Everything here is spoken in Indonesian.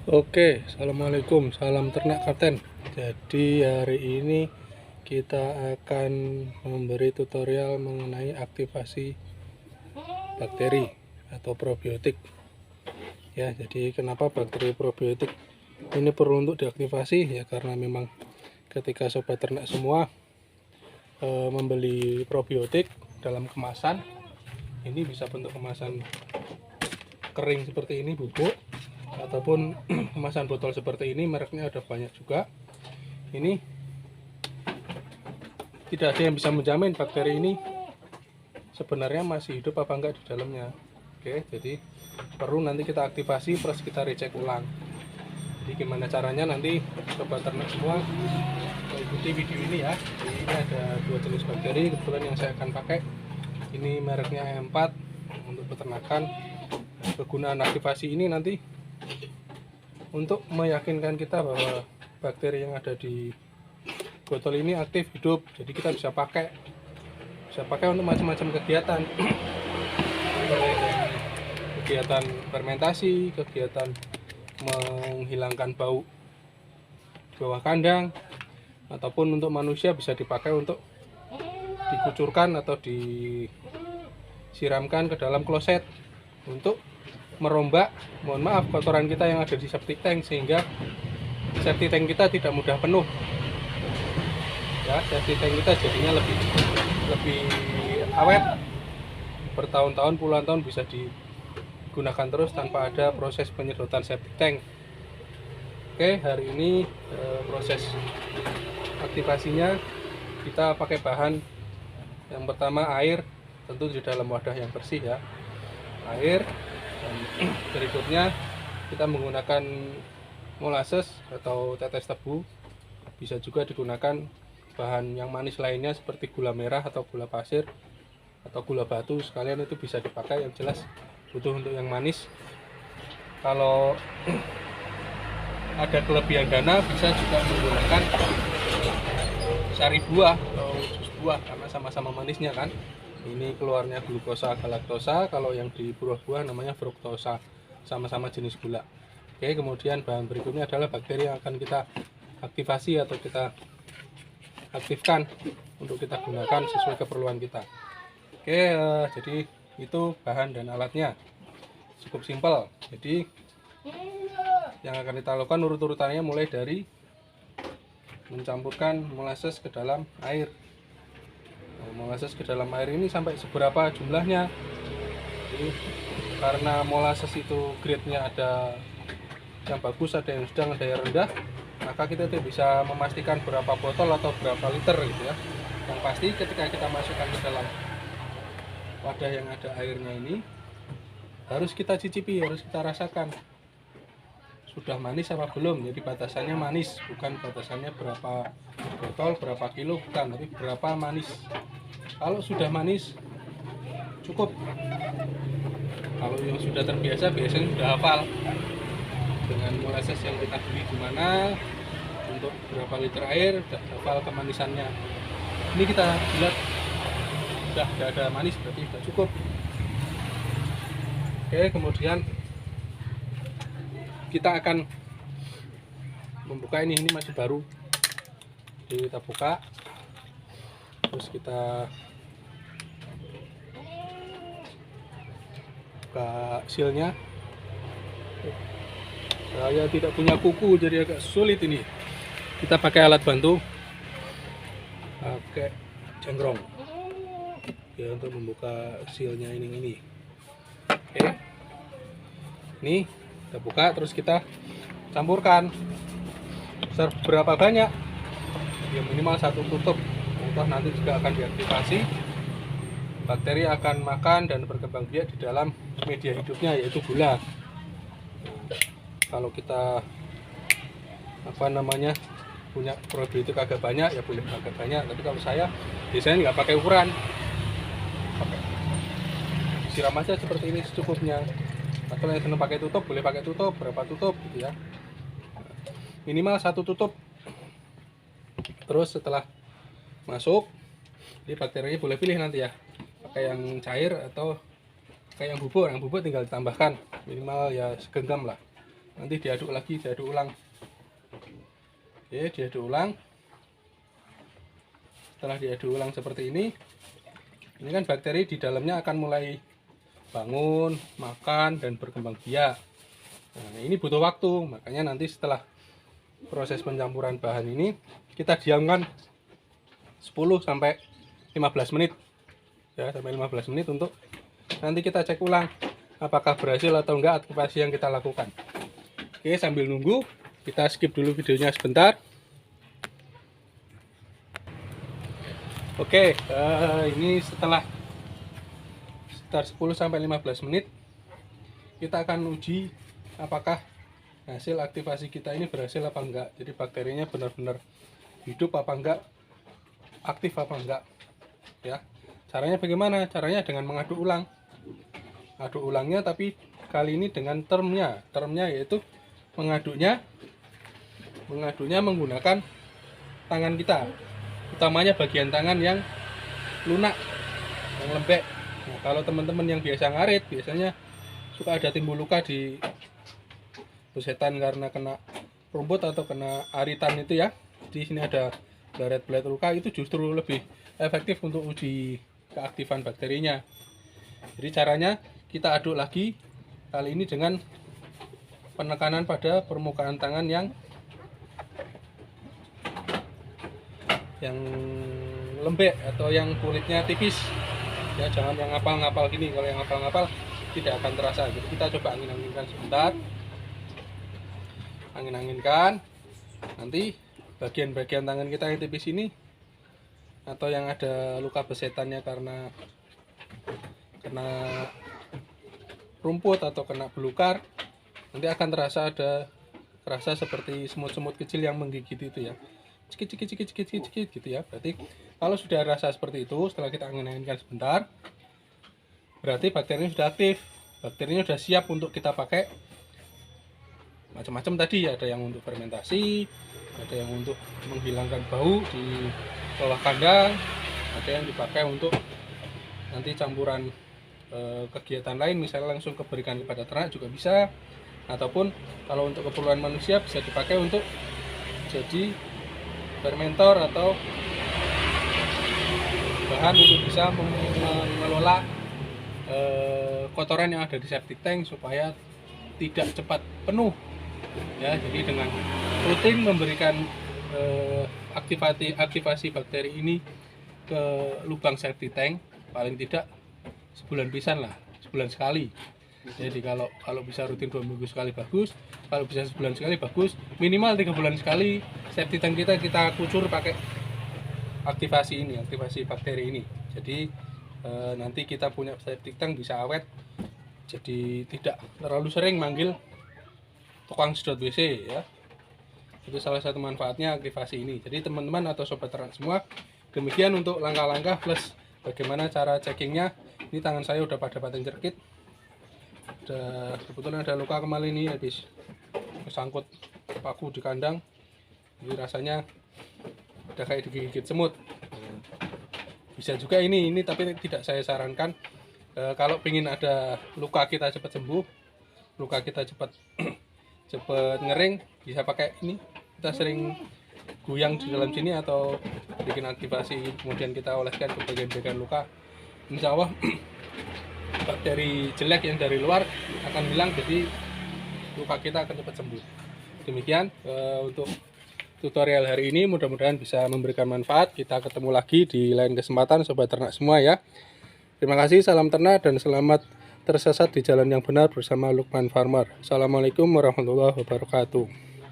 Oke, assalamualaikum, salam ternak kapten. Jadi hari ini kita akan memberi tutorial mengenai aktivasi bakteri atau probiotik. Ya, jadi kenapa bakteri probiotik ini perlu untuk diaktifasi? Ya karena memang ketika sobat ternak semua membeli probiotik dalam kemasan, ini bisa bentuk kemasan kering seperti ini, bubuk, ataupun kemasan botol seperti ini, mereknya ada banyak juga. Ini tidak ada yang bisa menjamin bakteri ini sebenarnya masih hidup apa enggak di dalamnya. Oke, jadi perlu nanti kita aktifasi terus kita recheck ulang. Jadi gimana caranya, nanti sobat ternak semua ikuti video ini ya. Jadi ini ada dua jenis bakteri kebetulan yang saya akan pakai. Ini mereknya E4 untuk peternakan. Kegunaan aktivasi ini nanti untuk meyakinkan kita bahwa bakteri yang ada di botol ini aktif hidup, jadi kita bisa pakai untuk macam-macam kegiatan. Mulai dari kegiatan fermentasi, kegiatan menghilangkan bau bawah kandang, ataupun untuk manusia bisa dipakai untuk dikucurkan atau disiramkan ke dalam kloset untuk merombak, mohon maaf, kotoran kita yang ada di septic tank, sehingga septic tank kita tidak mudah penuh. Ya, septic tank kita jadinya lebih awet, bertahun-tahun, puluhan tahun bisa digunakan terus tanpa ada proses penyedotan septic tank. Oke, hari ini proses aktivasinya kita pakai bahan yang pertama air, tentu di dalam wadah yang bersih ya, air. Dan berikutnya kita menggunakan molasses atau tetes tebu, bisa juga digunakan bahan yang manis lainnya seperti gula merah atau gula pasir atau gula batu, sekalian itu bisa dipakai. Yang jelas butuh untuk yang manis. Kalau ada kelebihan dana bisa juga menggunakan sari buah atau jus buah karena sama-sama manisnya kan. Ini keluarnya glukosa galaktosa, kalau yang di buah-buah namanya fruktosa, sama-sama jenis gula. Oke, kemudian bahan berikutnya adalah bakteri yang akan kita aktifasi atau kita aktifkan untuk kita gunakan sesuai keperluan kita. Oke, jadi itu bahan dan alatnya cukup simpel. Jadi yang akan kita lakukan urut-urutannya mulai dari mencampurkan molasses ke dalam air. Molasses ke dalam air ini sampai seberapa jumlahnya. Jadi, karena molasses itu grade-nya ada yang bagus, ada yang sedang, ada yang rendah, maka kita tidak bisa memastikan berapa botol atau berapa liter gitu ya. Yang pasti ketika kita masukkan ke dalam wadah yang ada airnya ini, harus kita cicipi, harus kita rasakan sudah manis apa belum. Jadi batasannya manis, bukan batasannya berapa botol, berapa kilo, bukan, tapi berapa manis. Kalau sudah manis cukup. Kalau yang sudah terbiasa biasanya sudah hafal dengan molasses yang kita beli di mana, untuk berapa liter air, sudah hafal kemanisannya. Ini kita lihat sudah ada manis, berarti sudah cukup. Oke, kemudian kita akan membuka ini masih baru, jadi kita buka, terus kita buka sealnya. Saya tidak punya kuku jadi agak sulit ini, kita pakai alat bantu, pakai cengkrong ya untuk membuka sealnya ini. Oke, ini kita buka, terus kita campurkan. Seberapa banyak? Ya minimal satu tutup. Toh nanti juga akan diaktifasi. Bakteri akan makan dan berkembang biak di dalam media hidupnya, yaitu gula. Kalau kita punya probiotik agak banyak, ya boleh agak banyak. Tapi kalau saya biasanya nggak pakai ukuran, siram aja seperti ini secukupnya. Kalau yang senang pakai tutup, boleh pakai tutup, berapa tutup gitu ya, minimal satu tutup. Terus setelah masuk, jadi bakterinya boleh pilih nanti ya, pakai yang cair atau pakai yang bubuk. Yang bubuk tinggal ditambahkan minimal ya segenggam lah, nanti diaduk lagi, diaduk ulang. Oke, diaduk ulang. Setelah diaduk ulang seperti ini kan bakteri di dalamnya akan mulai bangun, makan, dan berkembang biak. Nah, ini butuh waktu, makanya nanti setelah proses pencampuran bahan ini kita diamkan 10 sampai 15 menit. Ya, sampai 15 menit untuk nanti kita cek ulang apakah berhasil atau enggak aktivasi yang kita lakukan. Oke, sambil nunggu kita skip dulu videonya sebentar. Oke, ini setelah sekitar 10 sampai 15 menit kita akan uji apakah hasil aktivasi kita ini berhasil apa enggak. Jadi bakterinya benar-benar hidup apa enggak, aktif apa enggak. Ya. Caranya bagaimana? Caranya dengan mengaduk ulang. Aduk ulangnya tapi kali ini dengan termnya. Termnya yaitu mengaduknya menggunakan tangan kita. Utamanya bagian tangan yang lunak, yang lembek. Nah, kalau teman-teman yang biasa ngarit, biasanya suka ada timbul luka di besetan karena kena rumput atau kena aritan itu ya. Di sini ada blaret-blaret luka, itu justru lebih efektif untuk uji keaktifan bakterinya. Jadi caranya kita aduk lagi, kali ini dengan penekanan pada permukaan tangan yang lembek atau yang kulitnya tipis ya, jangan yang ngapal-ngapal gini. Kalau yang ngapal-ngapal tidak akan terasa. Jadi kita coba angin-anginkan sebentar, angin-anginkan, nanti bagian-bagian tangan kita yang tipis ini atau yang ada luka besetannya karena kena rumput atau kena belukar, nanti akan terasa seperti semut-semut kecil yang menggigit itu ya, cikit gitu ya. Berarti kalau sudah rasa seperti itu, setelah kita angin-anginkan sebentar, berarti bakterinya sudah aktif, bakterinya sudah siap untuk kita pakai macam-macam tadi. Ada yang untuk fermentasi, ada yang untuk menghilangkan bau di bawah kandang, ada yang dipakai untuk nanti campuran kegiatan lain, misalnya langsung berikan kepada ternak juga bisa, ataupun kalau untuk keperluan manusia bisa dipakai untuk jadi fermentor atau bahan untuk bisa mengelola kotoran yang ada di septic tank supaya tidak cepat penuh ya. Jadi dengan rutin memberikan aktivasi bakteri ini ke lubang septic tank, paling tidak sebulan pisan lah, sebulan sekali. Jadi kalau bisa rutin 2 minggu sekali bagus, kalau bisa sebulan sekali bagus, minimal 3 bulan sekali septic tank kita kucur pakai aktivasi bakteri ini. Jadi nanti kita punya septic tank bisa awet, jadi tidak terlalu sering manggil tukang sedot WC ya. Itu salah satu manfaatnya aktivasi ini. Jadi teman-teman atau sobat ternak semua, demikian untuk langkah-langkah plus bagaimana cara checkingnya. Ini tangan saya udah pada paten cerkit, kebetulan ada luka kemarin ini habis kesangkut paku di kandang, jadi rasanya udah kayak digigit semut. Bisa juga ini tapi tidak saya sarankan. Kalau ingin ada luka kita cepat sembuh, luka kita cepat ngering, bisa pakai ini. Kita sering goyang di dalam sini atau bikin aktivasi, kemudian kita oleskan ke bagian-bagian luka. Insya Allah bakteri jelek yang dari luar akan hilang, jadi luka kita akan cepat sembuh. Demikian untuk tutorial hari ini, mudah-mudahan bisa memberikan manfaat. Kita ketemu lagi di lain kesempatan sobat ternak semua ya. Terima kasih, salam ternak dan selamat tersesat di jalan yang benar bersama Lukman Farmer. Assalamualaikum warahmatullahi wabarakatuh.